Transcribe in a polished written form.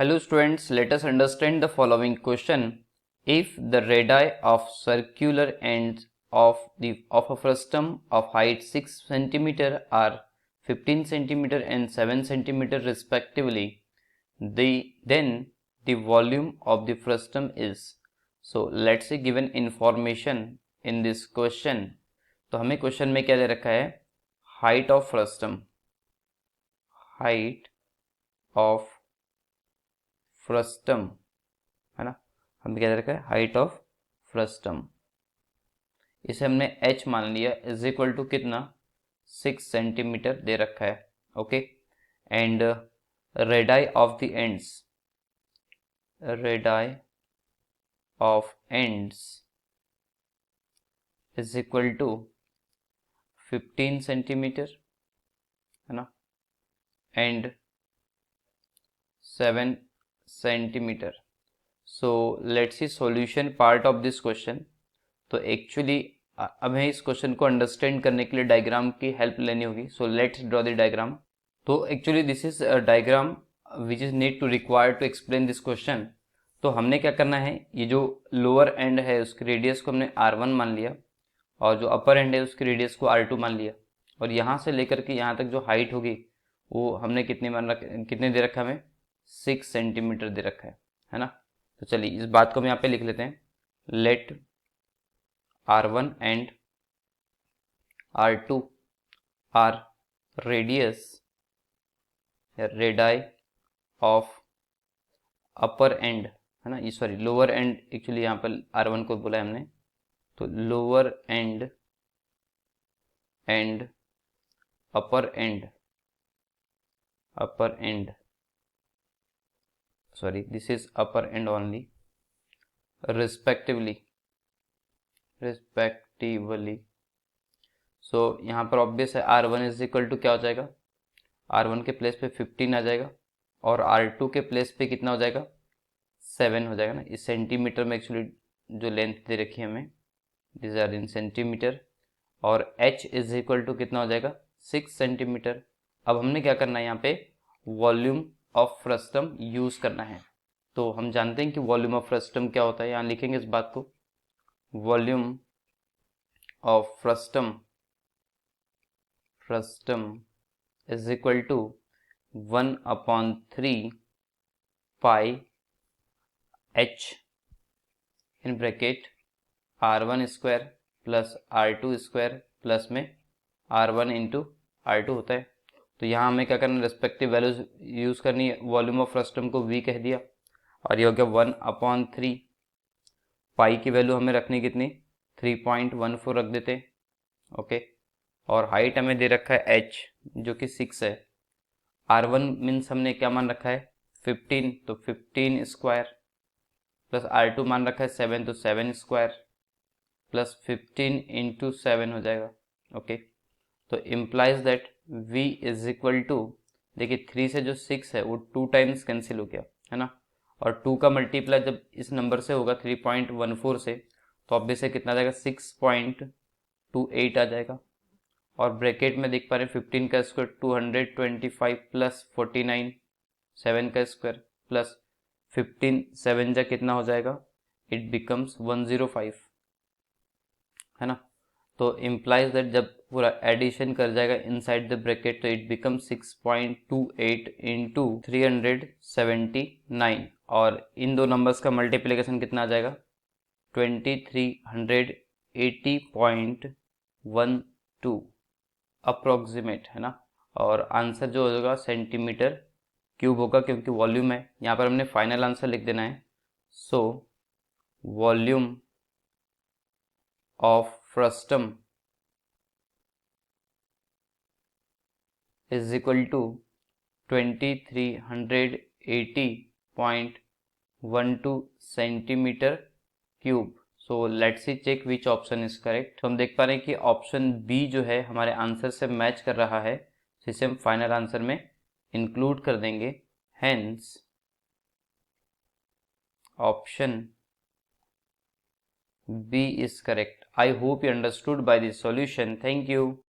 Hello students, let us understand the following question. If the radii of circular ends of a frustum of height 6 cm are 15 cm and 7 cm respectively, then the volume of the frustum is. So let's say given information in this question. तो हमें question में क्या दे रखा है? Height of frustum, height of frustum है ना, हमें क्या दे रखा है? Height of frustum. इसे हमने h मान लिया इज इक्वल टू कितना? 6 सेंटीमीटर दे रखा है। Okay, and radii of the ends, radii of ends is equal to 15 centimetre है ना, and 7 centimetre. So let's see solution part of this question. तो एक्चुअली अब हमें इस क्वेश्चन को अंडरस्टैंड करने के लिए डायग्राम की हेल्प लेनी होगी। So let's draw the diagram. तो actually this is a diagram which is need to required to explain this question. तो हमने क्या करना है, ये जो लोअर एंड है उसकी रेडियस को हमने r1 मान लिया, और जो अपर एंड है उसकी रेडियस को r2 मान लिया, और यहाँ से लेकर के यहाँ तक जो हाइट होगी वो हमने कितने दे रखा है? हमें 6 सेंटीमीटर दे रखा है ना। तो चलिए इस बात को हम यहाँ पे लिख लेते हैं। Let r1 and r2 are radius या रेडाई ऑफ अपर एंड है ना, ये सॉरी लोअर एंड, एक्चुअली यहाँ पर r1 को बोला है हमने, तो lower and and upper and sorry, this is upper end only, respectively। सो यहाँ पर ऑब्वियस है r1 इज इक्वल टू क्या हो जाएगा? r1 के प्लेस पे 15 आ जाएगा, और r2 के प्लेस पे कितना हो जाएगा? 7 हो जाएगा ना। इस सेंटीमीटर में एक्चुअली जो लेंथ दे रखी है हमें, दिस आर इन सेंटीमीटर, और h इज इक्वल टू कितना हो जाएगा? 6 सेंटीमीटर। अब हमने क्या करना है, यहाँ पे वॉल्यूम ऑफ फ्रस्टम यूज करना है। तो हम जानते हैं कि वॉल्यूम ऑफ फ्रस्टम क्या होता है, यहाँ लिखेंगे इस बात को। Volume of frustum is equal to 1/3 pi h in bracket r1 square plus r2 square plus में r1 इंटू r2 होता है। तो यहाँ हमें क्या करना है, रेस्पेक्टिव वैल्यूज यूज करनी है। वॉल्यूम ऑफ फ्रस्टम को v कह दिया, और ये हो गया 1/3। पाई की वैल्यू हमें रखनी कितनी? 3.14 रख देते। ओके, और हाइट हमें दे रखा है h जो कि 6 है। r1 मीन्स हमने क्या मान रखा है? 15, तो 15 स्क्वायर, प्लस r2 मान रखा है 7, तो 7 स्क्वायर प्लस 15 इंटू 7 हो जाएगा। ओके, तो implies that v is equal to, देखिए 3 से जो 6 है वो 2 टाइम्स कैंसिल हो गया है ना, और 2 का मल्टीप्लाई जब इस नंबर से होगा 3.14 से, तो ऑब्वियसली कितना आ जाएगा? 6.28 आ जाएगा। और ब्रैकेट में देख पा रहे हैं 15 का स्क्वायर 225 प्लस 49, 7 का स्क्वायर प्लस 15, 7 जा कितना हो जाएगा? इट बिकम्स 105 है ना। तो इम्प्लाइज दैट जब पूरा एडिशन कर जाएगा इनसाइड द ब्रैकेट, तो इट बिकम 6.28 इंटू 379, और इन दो नंबर्स का मल्टीप्लिकेशन कितना आ जाएगा? 2380.12 अप्रोक्सीमेट है ना। और आंसर जो होगा सेंटीमीटर क्यूब होगा, क्योंकि वॉल्यूम है। यहाँ पर हमने फाइनल आंसर लिख देना है। So volume of frustum is equal to 2380.12 centimeter cube। So let's see check which option is correct। तो हम देख पा रहे हैं कि ऑप्शन बी जो है हमारे आंसर से मैच कर रहा है, तो इसे हम फाइनल आंसर में इंक्लूड कर देंगे। Hence option B is correct। I hope you understood by this solution। Thank you।